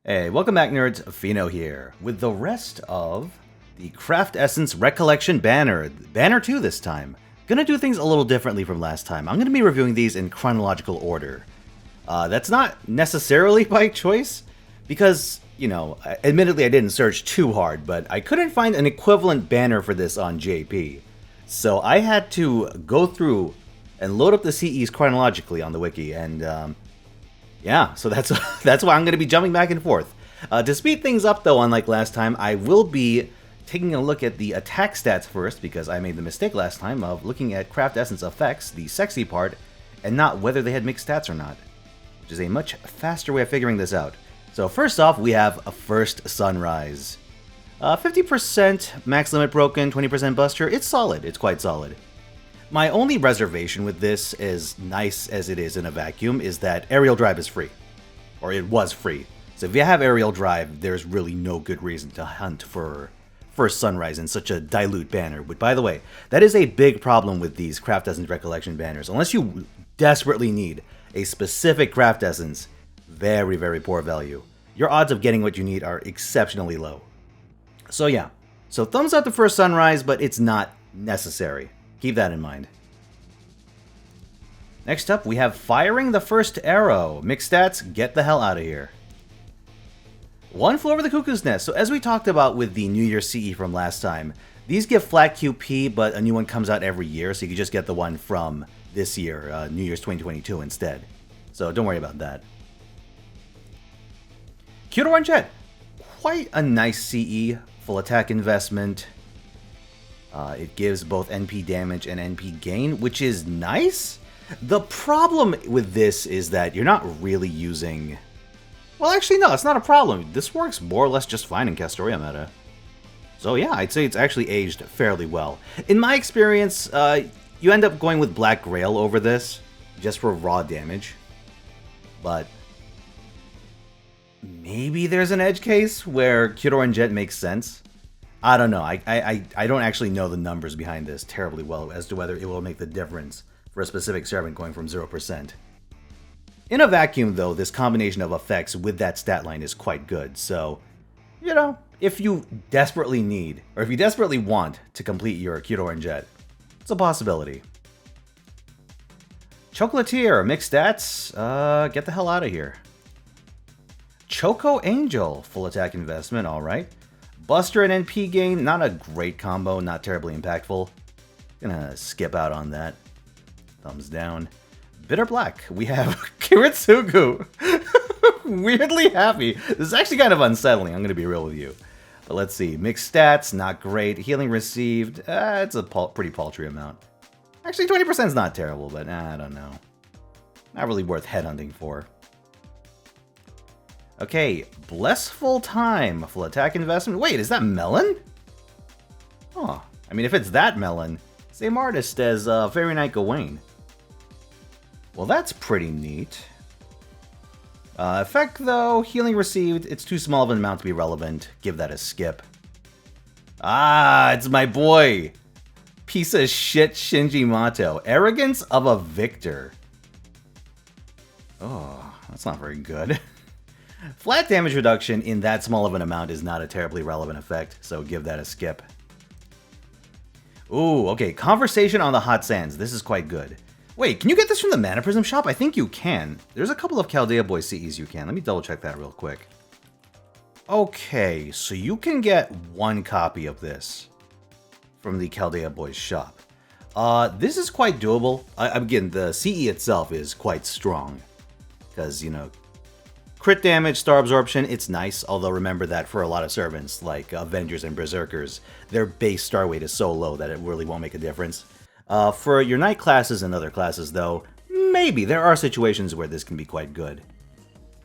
Hey, welcome back nerds, Fino here, with the rest of the Craft Essence Recollection banner. Banner 2 this time. Gonna do things a little differently from last time. I'm gonna be reviewing these in chronological order. That's not necessarily by choice, because, you know, admittedly I didn't search too hard, but I couldn't find an equivalent banner for this on JP. So I had to go through and load up the CEs chronologically on the wiki, and yeah, so that's why I'm going to be jumping back and forth. To speed things up, though, unlike last time, I will be taking a look at the attack stats first, because I made the mistake last time of looking at Craft Essence effects, the sexy part, and not whether they had mixed stats or not, which is a much faster way of figuring this out. So first off, we have a First Sunrise. 50% max limit broken, 20% buster. It's solid. It's quite solid. My only reservation with this, as nice as it is in a vacuum, is that aerial drive is free. Or it was free. So if you have aerial drive, there's really no good reason to hunt for First Sunrise in such a dilute banner. But by the way, that is a big problem with these Craft Essence Recollection banners. Unless you desperately need a specific Craft Essence, very, very poor value. Your odds of getting what you need are exceptionally low. So yeah, so thumbs up to First Sunrise, but it's not necessary. Keep that in mind. Next up, we have Firing the First Arrow. Mixed stats, get the hell out of here. One Flew Over the Cuckoo's Nest. So as we talked about with the New Year's CE from last time, these give flat QP, but a new one comes out every year, so you can just get the one from this year, New Year's 2022 instead. So don't worry about that. Q1 Jet. Quite a nice CE, full attack investment. It gives both NP damage and NP gain, which is nice. The problem with this is that you're not really using... Well, actually, no, it's not a problem. This works more or less just fine in Castoria meta. So yeah, I'd say it's actually aged fairly well. In my experience, you end up going with Black Grail over this, just for raw damage. But maybe there's an edge case where Kyudoran Jet makes sense. I don't know. I don't actually know the numbers behind this terribly well as to whether it will make the difference for a specific servant going from 0%. In a vacuum, though, this combination of effects with that stat line is quite good. So, you know, if you desperately need, or if you desperately want to complete your Kyudoran Jet, it's a possibility. Chocolatier, mixed stats, get the hell out of here. Choco Angel, full attack investment, alright. Buster and NP gain, not a great combo, not terribly impactful. Gonna skip out on that. Thumbs down. Bitter Black, we have Kiritsugu. Weirdly happy. This is actually kind of unsettling, I'm gonna be real with you. But let's see, mixed stats, not great. Healing received, it's a pretty paltry amount. Actually, 20% is not terrible, but I don't know. Not really worth headhunting for. Okay, Blessful Time, full attack investment. Wait, is that Melon? Oh, I mean, if it's that Melon, same artist as Fairy Knight Gawain. Well, that's pretty neat. Effect, though, healing received. It's too small of an amount to be relevant. Give that a skip. Ah, it's my boy. Piece of shit Shinji Mato. Arrogance of a Victor. Oh, that's not very good. Flat damage reduction in that small of an amount is not a terribly relevant effect, so give that a skip. Ooh, okay, Conversation on the Hot Sands. This is quite good. Wait, can you get this from the Mana Prism shop? I think you can. There's a couple of Chaldea Boy CEs you can. Let me double check that real quick. Okay, so you can get one copy of this from the Chaldea Boys shop. This is quite doable. Again, the CE itself is quite strong. Because, you know, crit damage, star absorption, it's nice, although remember that for a lot of servants, like Avengers and Berserkers, their base star weight is so low that it really won't make a difference. For your Knight classes and other classes, though, maybe there are situations where this can be quite good.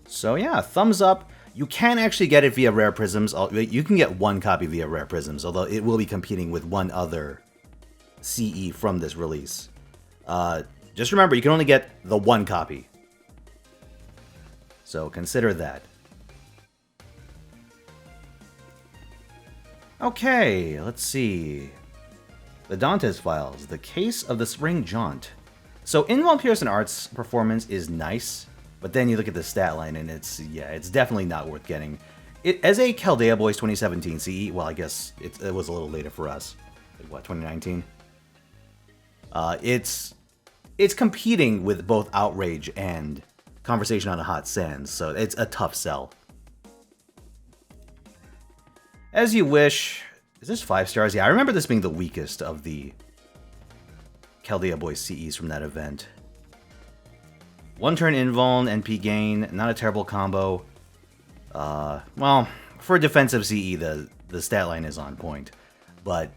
So yeah, thumbs up. You can actually get it via Rare Prisms. You can get one copy via Rare Prisms, although it will be competing with one other CE from this release. Just remember, you can only get the one copy. So consider that. Okay, let's see. The Dantes Files, The Case of the Spring Jaunt. So In Von Pearson Art's performance is nice. But then you look at the stat line, and it's definitely not worth getting. It as a Chaldea Boys 2017 CE. Well, I guess it was a little later for us. Like what, 2019? It's competing with both Outrage and Conversation on the Hot Sands, so it's a tough sell. As You Wish. Is this 5 stars? Yeah, I remember this being the weakest of the Chaldea Boys CEs from that event. 1 turn invuln, NP gain, not a terrible combo. Well, for a defensive CE, the stat line is on point. But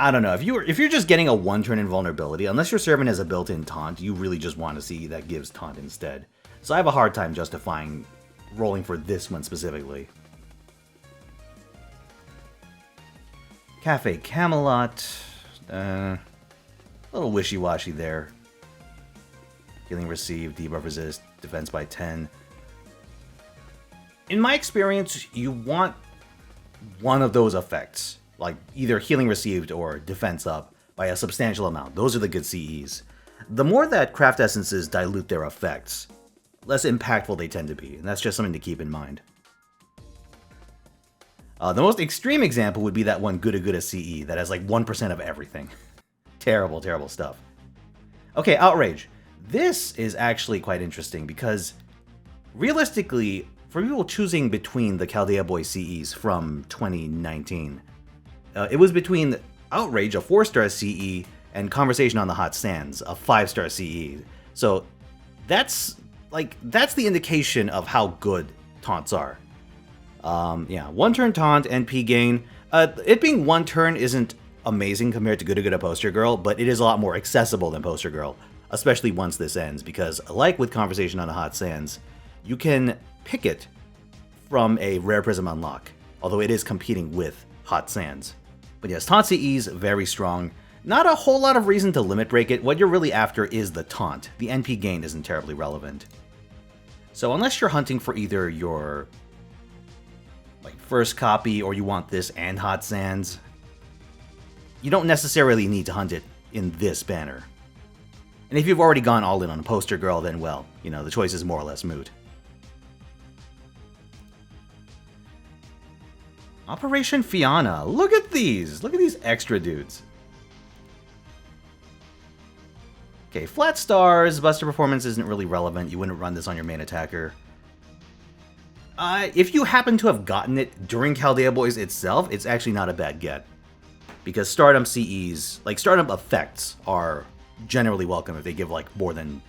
I don't know, if you're just getting a 1 turn invulnerability, unless your servant has a built-in taunt, you really just want a CE that gives taunt instead. So I have a hard time justifying rolling for this one specifically. Cafe Camelot, a little wishy-washy there. Healing received, debuff resist, defense by 10. In my experience, you want one of those effects, like either healing received or defense up by a substantial amount. Those are the good CEs. The more that craft essences dilute their effects, less impactful they tend to be, and that's just something to keep in mind. The most extreme example would be that one Gudaguda CE that has like 1% of everything. Terrible, terrible stuff. Okay, Outrage. This is actually quite interesting because realistically, for people choosing between the Chaldea Boy CEs from 2019, it was between Outrage, a 4-star CE, and Conversation on the Hot Sands, a 5-star CE. So that's the indication of how good taunts are. Yeah, 1 turn taunt, NP gain. It being 1 turn isn't amazing compared to Gudaguda Poster Girl, but it is a lot more accessible than Poster Girl, especially once this ends, because like with Conversation on the Hot Sands, you can pick it from a Rare Prism unlock, although it is competing with Hot Sands. But yes, taunt CEs, very strong. Not a whole lot of reason to limit break it. What you're really after is the taunt. The NP gain isn't terribly relevant. So unless you're hunting for either your first copy or you want this and Hot Sands, you don't necessarily need to hunt it in this banner. And if you've already gone all in on Poster Girl, then well, you know, the choice is more or less moot. Operation Fianna. Look at these! Look at these extra dudes. Okay, flat stars, Buster Performance isn't really relevant. You wouldn't run this on your main attacker. If you happen to have gotten it during Chaldea Boys itself, it's actually not a bad get. Because Stardom CEs, like Stardom effects, are generally welcome if they give like more than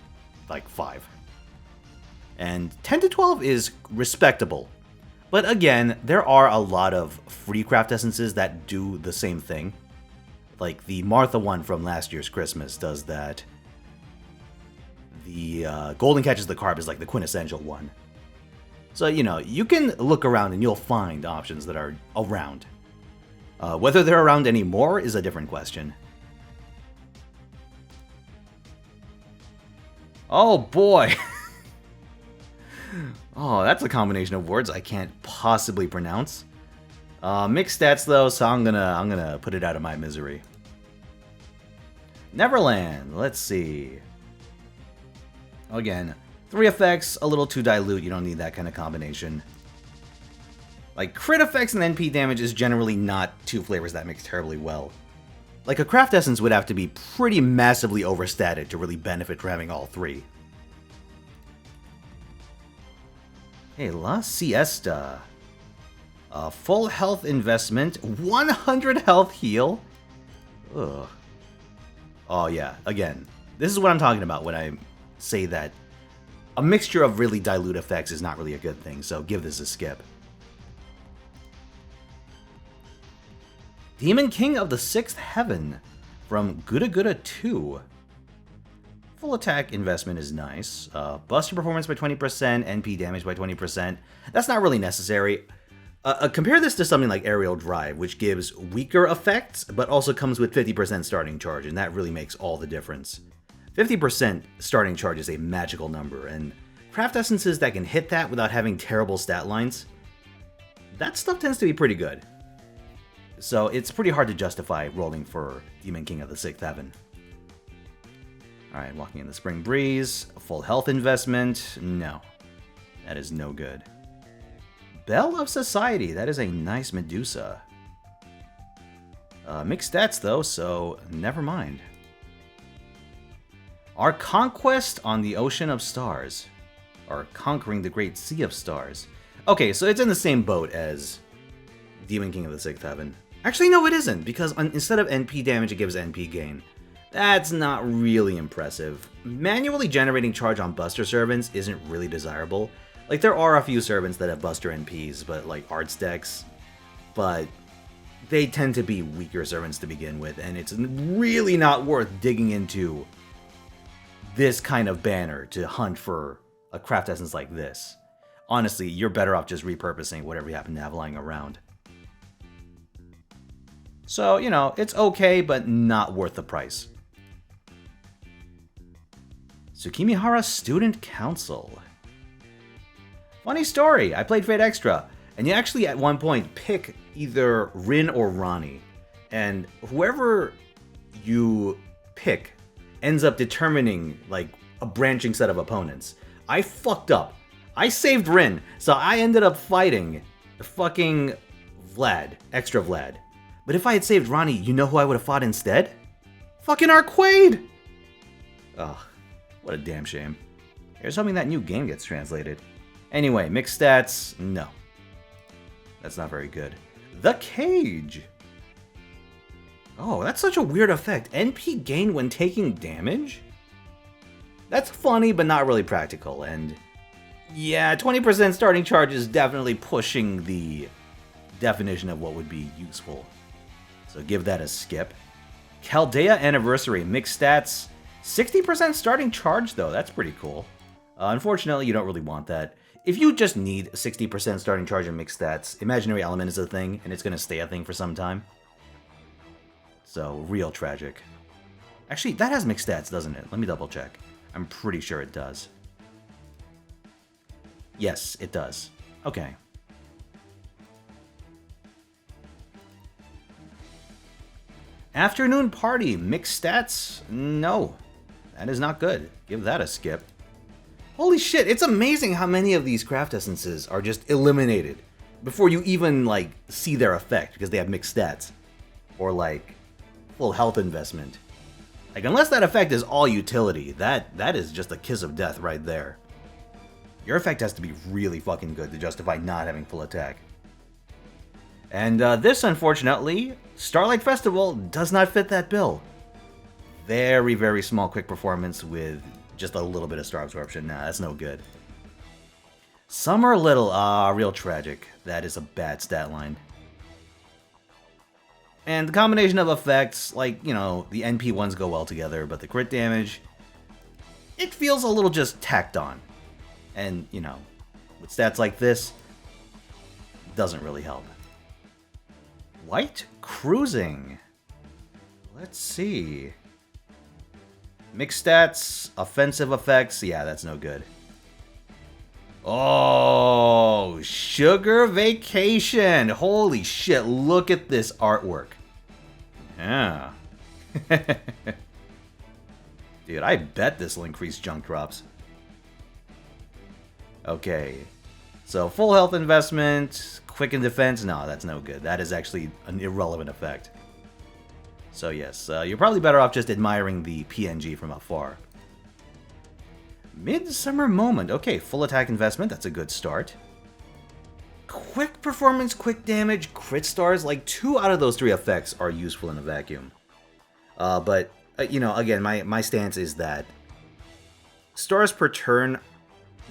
like 5. And 10 to 12 is respectable. But again, there are a lot of free craft essences that do the same thing. Like the Martha one from last year's Christmas does that. The Golden Catches the Carp is like the quintessential one. So, you know, you can look around and you'll find options that are around. Whether they're around anymore is a different question. Oh boy! Oh, that's a combination of words I can't possibly pronounce. Mixed stats though, so I'm gonna put it out of my misery. Neverland, let's see. Again, 3 effects, a little too dilute, you don't need that kind of combination. Like, crit effects and NP damage is generally not 2 flavors that mix terribly well. Like, a craft essence would have to be pretty massively overstated to really benefit from having all 3. Hey, La Siesta. Full health investment, 100 health heal. Ugh. Oh yeah, again, this is what I'm talking about when I say that a mixture of really dilute effects is not really a good thing, so give this a skip. Demon King of the Sixth Heaven from Gudaguda 2. Full attack investment is nice. Buster performance by 20%, NP damage by 20%. That's not really necessary. Compare this to something like Aerial Drive, which gives weaker effects, but also comes with 50% starting charge, and that really makes all the difference. 50% starting charge is a magical number, and craft essences that can hit that without having terrible stat lines, that stuff tends to be pretty good. So it's pretty hard to justify rolling for Demon King of the Sixth Heaven. Alright, walking in the spring breeze. A full health investment. No. That is no good. Belle of Society. That is a nice Medusa. Mixed stats though, so never mind. Our conquest on the Ocean of Stars. Or conquering the Great Sea of Stars. Okay, so it's in the same boat as Demon King of the Sixth Heaven. Actually, no, it isn't, because instead of NP damage, it gives NP gain. That's not really impressive. Manually generating charge on Buster Servants isn't really desirable. Like, there are a few servants that have Buster NPs, but like arts decks, but they tend to be weaker servants to begin with, and it's really not worth digging into this kind of banner to hunt for a craft essence like this. Honestly, you're better off just repurposing whatever you happen to have lying around. So, you know, it's okay, but not worth the price. Tsukimihara Student Council. Funny story, I played Fate Extra, and you actually at one point pick either Rin or Ronnie, and whoever you pick ends up determining, like, a branching set of opponents. I fucked up. I saved Rin, so I ended up fighting fucking Vlad, Extra Vlad. But if I had saved Ronnie, you know who I would have fought instead? Fucking Arquade! Ugh, what a damn shame. Here's hoping that new game gets translated. Anyway, mixed stats, no. That's not very good. The Cage! Oh, that's such a weird effect. NP gain when taking damage? That's funny, but not really practical, and yeah, 20% starting charge is definitely pushing the definition of what would be useful. So give that a skip. Chaldea Anniversary, mixed stats. 60% starting charge, though. That's pretty cool. Unfortunately, you don't really want that. If you just need 60% starting charge and mixed stats, Imaginary Element is a thing, and it's going to stay a thing for some time. So, real tragic. Actually, that has mixed stats, doesn't it? Let me double check. I'm pretty sure it does. Yes, it does. Okay. Afternoon Party, mixed stats? No. That is not good. Give that a skip. Holy shit, it's amazing how many of these craft essences are just eliminated before you even, like, see their effect because they have mixed stats. Or, like, full health investment. Like, unless that effect is all utility, that is just a kiss of death right there. Your effect has to be really fucking good to justify not having full attack. And this, unfortunately, Starlight Festival does not fit that bill. Very, very small quick performance with just a little bit of star absorption. Nah, that's no good. Summer Little, real tragic. That is a bad stat line. And the combination of effects, like, you know, the NP ones go well together, but the crit damage, it feels a little just tacked on. And, you know, with stats like this, doesn't really help. White Cruising. Let's see. Mixed stats, offensive effects, yeah, that's no good. Oh, Sugar Vacation. Holy shit, look at this artwork. Yeah. Dude, I bet this will increase junk drops. Okay. So, full health investment, quicken defense, no, that's no good. That is actually an irrelevant effect. So yes, you're probably better off just admiring the PNG from afar. Midsummer Moment. Okay, full attack investment, that's a good start. Quick performance, quick damage, crit stars, like 2 out of those 3 effects are useful in a vacuum. But, you know, again, my stance is that stars per turn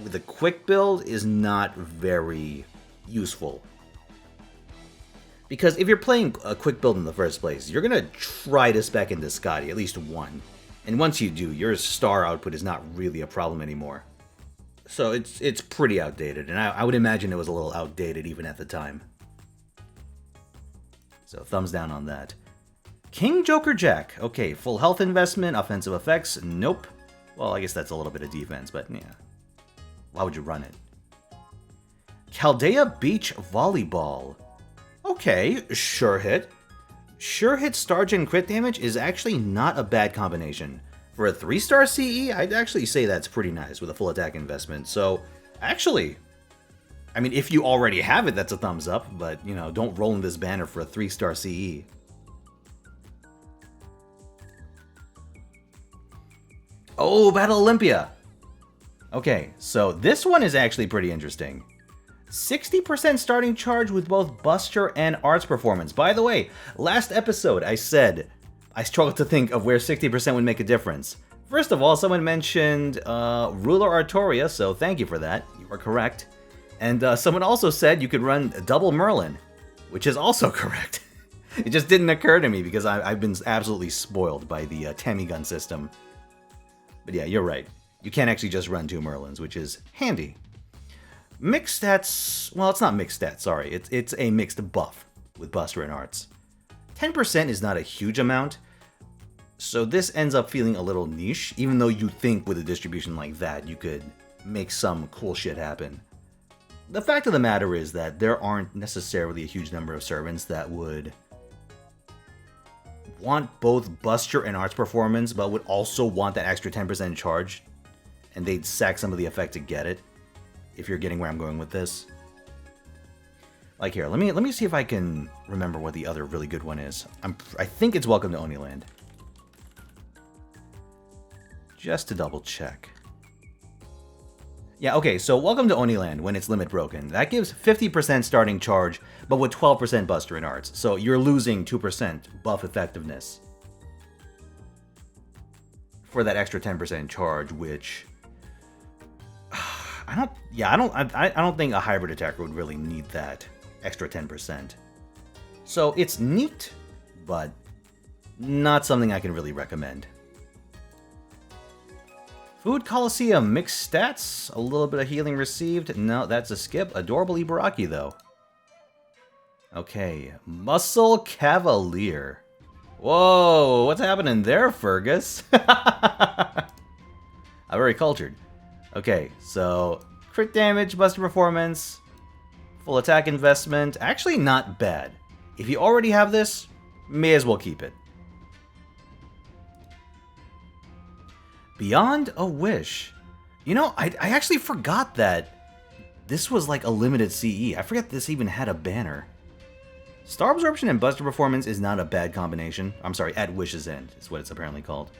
with a quick build is not very useful. Because if you're playing a quick build in the first place, you're going to try to spec into Scotty, at least one. And once you do, your star output is not really a problem anymore. So it's pretty outdated, and I would imagine it was a little outdated even at the time. So thumbs down on that. King Joker Jack. Okay, full health investment, offensive effects, nope. Well, I guess that's a little bit of defense, but yeah. Why would you run it? Chaldea Beach Volleyball. Okay, sure hit. Sure hit Stargen crit damage is actually not a bad combination For a 3-star CE, I'd actually say that's pretty nice with a full attack investment. So, actually, I mean, if you already have it, that's a thumbs up, but, you know, don't roll in this banner for a 3-star CE. Oh, Battle Olympia! Okay, so this one is actually pretty interesting. 60% starting charge with both Buster and Arts Performance. By the way, last episode I said I struggled to think of where 60% would make a difference. First of all, someone mentioned Ruler Artoria, so thank you for that. You are correct. And someone also said you could run double Merlin, which is also correct. It just didn't occur to me because I've been absolutely spoiled by the Tammy gun system. But yeah, you're right. You can't actually just run 2 Merlins, which is handy. Mixed stats, well, it's not mixed stats, sorry. It's a mixed buff with Buster and Arts. 10% is not a huge amount, so this ends up feeling a little niche, even though you think with a distribution like that you could make some cool shit happen. The fact of the matter is that there aren't necessarily a huge number of servants that would want both Buster and Arts Performance, but would also want that extra 10% charge, and they'd sack some of the effect to get it, if you're getting where I'm going with this. Like here, let me see if I can remember what the other really good one is. I think it's Welcome to Oniland. Just to double check. Yeah, okay, so Welcome to Oniland when it's limit broken. That gives 50% starting charge, but with 12% Buster and Arts. So you're losing 2% buff effectiveness for that extra 10% charge, which I don't think a hybrid attacker would really need that extra 10%. So it's neat, but not something I can really recommend. Food Colosseum, mixed stats, a little bit of healing received. No, that's a skip. Adorable Ibaraki, though. Okay, Muscle Cavalier. Whoa, what's happening there, Fergus? I'm very cultured. Okay, so crit damage, Buster Performance, full attack investment. Actually, not bad. If you already have this, may as well keep it. Beyond a Wish. You know, I actually forgot that this was like a limited CE. I forget this even had a banner. Star Absorption and Buster Performance is not a bad combination. I'm sorry, At Wish's End is what it's apparently called.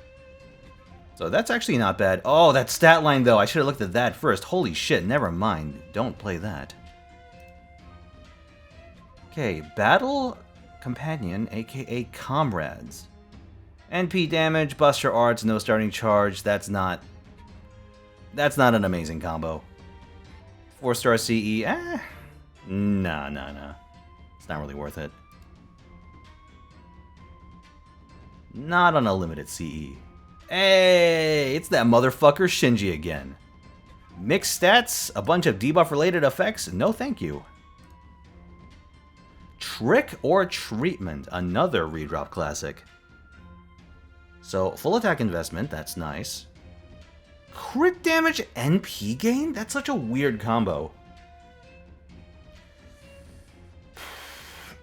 So that's actually not bad. Oh, that stat line though. I should have looked at that first. Holy shit, never mind. Don't play that. Okay, Battle Companion, aka Comrades. NP damage, Buster Arts, no starting charge. That's not an amazing combo. 4-star CE, nah. It's not really worth it. Not on a limited CE. Hey, it's that motherfucker Shinji again. Mixed stats, a bunch of debuff-related effects, no thank you. Trick or Treatment, another redrop classic. So, full attack investment, that's nice. Crit damage NP gain? That's such a weird combo.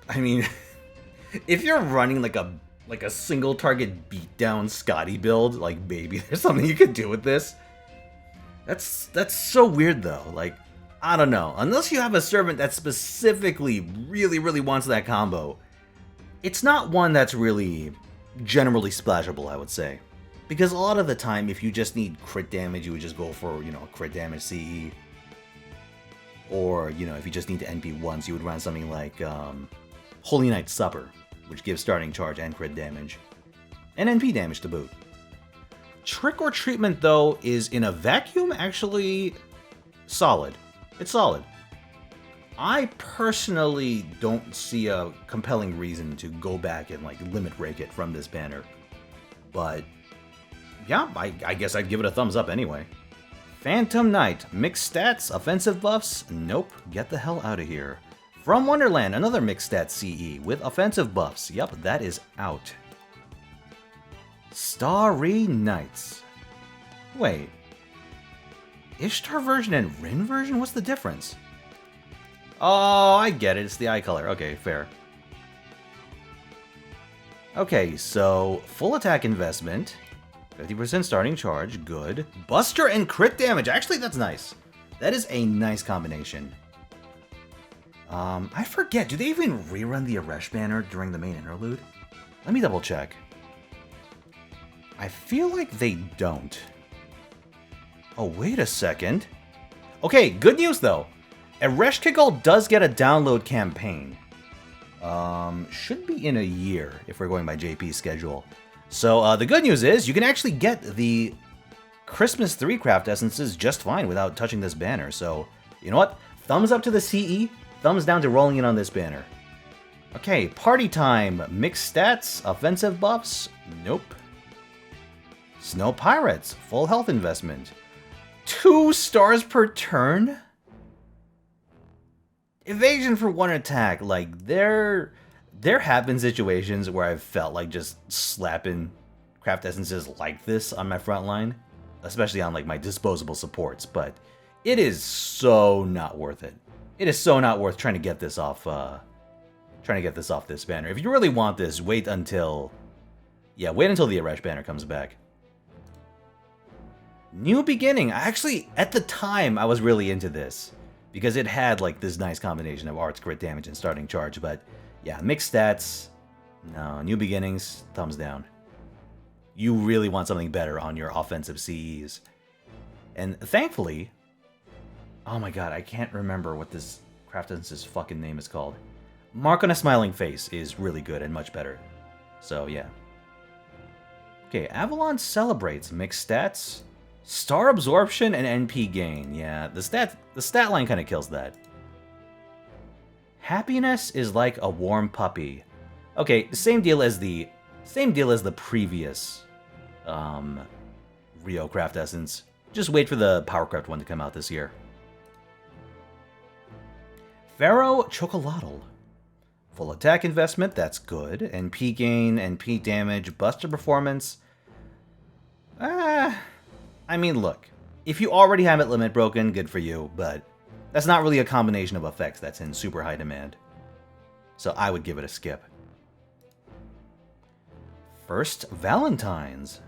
I mean, if you're running like a single target beatdown Scotty build, like maybe there's something you could do with this. That's so weird though. Like, I don't know. Unless you have a servant that specifically really wants that combo, it's not one that's really generally splashable, I would say. Because a lot of the time, if you just need crit damage, you would just go for, you know, crit damage CE. Or, you know, if you just need to NP once, you would run something like Holy Night Supper, which gives starting charge and crit damage. And NP damage to boot. Trick or Treatment, though, is in a vacuum actually solid. It's solid. I personally don't see a compelling reason to go back and like limit break it from this banner. But yeah, I guess I'd give it a thumbs up anyway. Phantom Knight, mixed stats, offensive buffs, nope, get the hell out of here. From Wonderland, another mixed stats CE with offensive buffs, yep, that is out. Starry Nights. Wait, Ishtar version and Rin version? What's the difference? Oh, I get it. It's the eye color. Okay, fair. Okay, so full attack investment, 50% starting charge, good. Buster and crit damage, actually that's nice. That is a nice combination. I forget, do they even rerun the Outrage banner during the main interlude? Let me double check. I feel like they don't. Oh, wait a second. Okay, good news though. Outrage does get a download campaign. Should be in a year if we're going by JP's schedule. So the good news is you can actually get the Christmas 3 craft essences just fine without touching this banner. So, you know what? Thumbs up to the CE, thumbs down to rolling in on this banner. Okay, party time. Mixed stats, offensive buffs? Nope. Snow Pirates, full health investment. 2 stars per turn? Evasion for 1 attack. Like, there have been situations where I've felt like just slapping craft essences like this on my front line. Especially on, like, my disposable supports. But it is so not worth it. It is so not worth trying to get this off, this banner. If you really want this, wait until... Yeah, wait until the Outrage banner comes back. New Beginning. Actually, at the time, I was really into this. Because it had, like, this nice combination of arts, crit damage, and starting charge. But, yeah, mixed stats. No, New Beginnings, thumbs down. You really want something better on your offensive CEs. And thankfully... Oh my god, I can't remember what this craft essence's fucking name is called. Mark on a Smiling Face is really good and much better. So, yeah. Okay, Avalon Celebrates. Mixed stats. Star Absorption and NP Gain. Yeah, the stat line kind of kills that. Happiness is like a warm puppy. Okay, same deal as the previous Rio Craft Essence. Just wait for the Powercraft one to come out this year. Pharaoh Chocolatl. Full attack investment, that's good. NP gain, NP damage, Buster performance. I mean, look, if you already have it limit broken, good for you, but that's not really a combination of effects that's in super high demand. So I would give it a skip. First, Valentine's.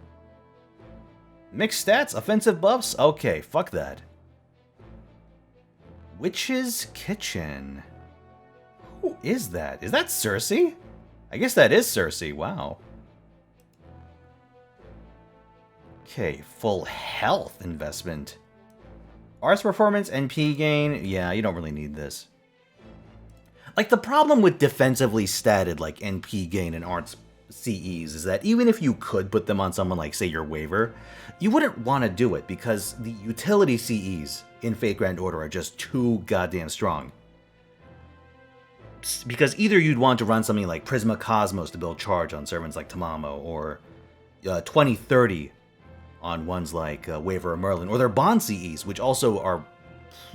Mixed stats, offensive buffs? Okay, fuck that. Witch's Kitchen. Who is that? Is that Cersei? I guess that is Cersei, wow. Okay, full health investment. Arts performance, NP gain. Yeah, you don't really need this. Like, the problem with defensively statted, like, NP gain and arts CEs is that even if you could put them on someone like, say, your waiver, you wouldn't want to do it because the utility CEs in Fate Grand Order are just too goddamn strong. Because either you'd want to run something like Prisma Cosmos to build charge on servants like Tamamo, or 2030 on ones like Waver or Merlin, or their Bond CEs, which also are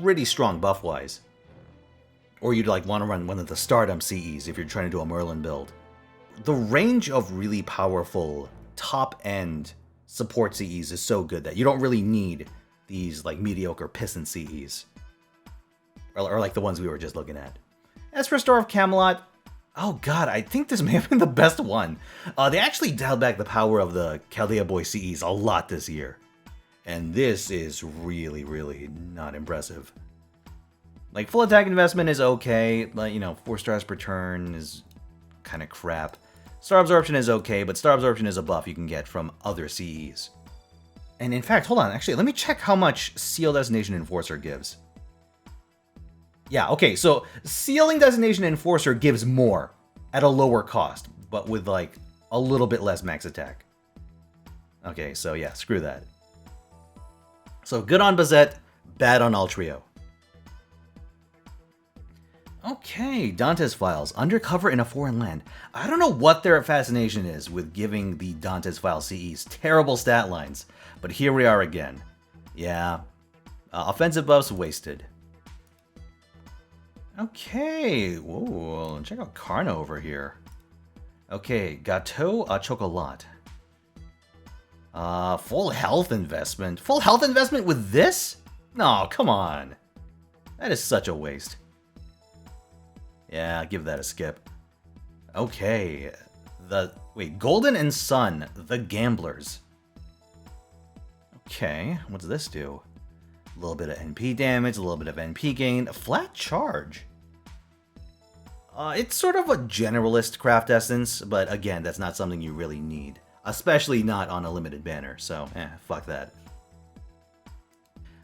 pretty strong buff-wise. Or you'd like want to run one of the Stardom CEs if you're trying to do a Merlin build. The range of really powerful top-end support CEs is so good that you don't really need these like mediocre piston CEs. Or like the ones we were just looking at. As for Star of Camelot, oh god, I think this may have been the best one. They actually dialed back the power of the Chaldea Boy CEs a lot this year. And this is really, really not impressive. Like, full attack investment is okay, but, you know, 4 stars per turn is kind of crap. Star Absorption is okay, but Star Absorption is a buff you can get from other CEs. And in fact, hold on, actually, let me check how much Seal Destination Enforcer gives. Yeah, okay, so Sealing Destination Enforcer gives more at a lower cost, but with, like, a little bit less max attack. Okay, so yeah, screw that. So good on Bazette, bad on Altrio. Okay, Dantes Files, undercover in a foreign land. I don't know what their fascination is with giving the Dantes File CEs terrible stat lines, but here we are again. Yeah, offensive buffs wasted. Okay, whoa, check out Carno over here. Okay, Gâteau à Chocolat. Full health investment. Full health investment with this? No, come on. That is such a waste. Yeah, give that a skip. Okay, wait, Golden and Sun, the Gamblers. Okay, what does this do? A little bit of NP damage, a little bit of NP gain, a flat charge. It's sort of a generalist craft essence, but again, that's not something you really need. Especially not on a limited banner, so fuck that.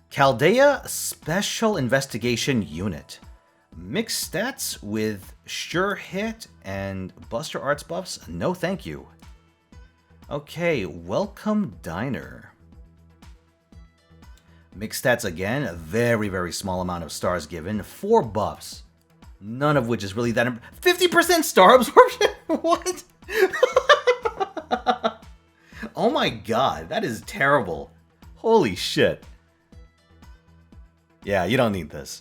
Chaldea Special Investigation Unit. Mixed stats with Sure Hit and Buster Arts buffs? No thank you. Okay, Welcome Diner. Mixed stats again, a very, very small amount of stars given, 4 buffs. None of which is really that 50% star absorption? What? Oh my god, that is terrible. Holy shit. Yeah, you don't need this.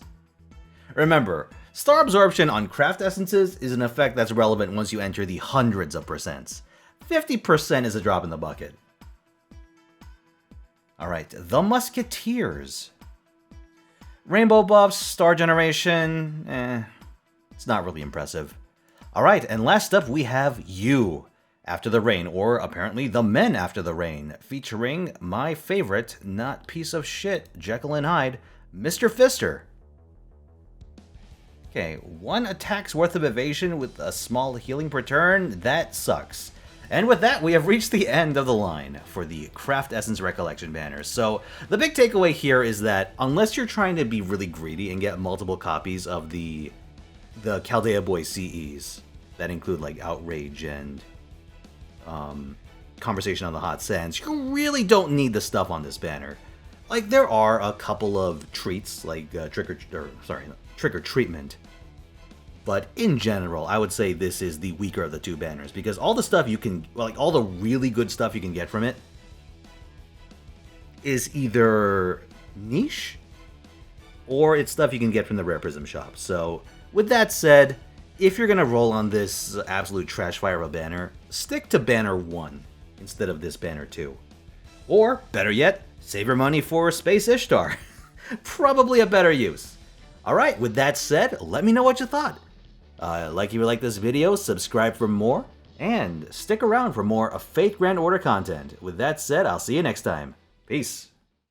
Remember, star absorption on craft essences is an effect that's relevant once you enter the hundreds of percents. 50% is a drop in the bucket. Alright, the Musketeers. Rainbow buffs, star generation, it's not really impressive. Alright, and last up we have You After the Rain, or apparently The Men After the Rain, featuring my favorite, not piece of shit, Jekyll and Hyde, Mr. Fister. Okay, 1 attack's worth of evasion with a small healing per turn, that sucks. And with that, we have reached the end of the line for the Craft Essence Recollection banners. So, the big takeaway here is that unless you're trying to be really greedy and get multiple copies of the Chaldea Boy CEs, that include like Outrage and Conversation on the Hot Sands, you really don't need the stuff on this banner. Like, there are a couple of treats, like Trick or Treatment. But in general, I would say this is the weaker of the 2 banners, because all the stuff you can, like all the really good stuff you can get from it is either niche or it's stuff you can get from the Rare Prism shop. So with that said, if you're going to roll on this absolute trash fire of a banner, stick to banner 1 instead of this banner 2. Or, better yet, save your money for Space Ishtar. Probably a better use. Alright, with that said, let me know what you thought. Like if you like this video, subscribe for more, and stick around for more Fate Grand Order content. With that said, I'll see you next time. Peace.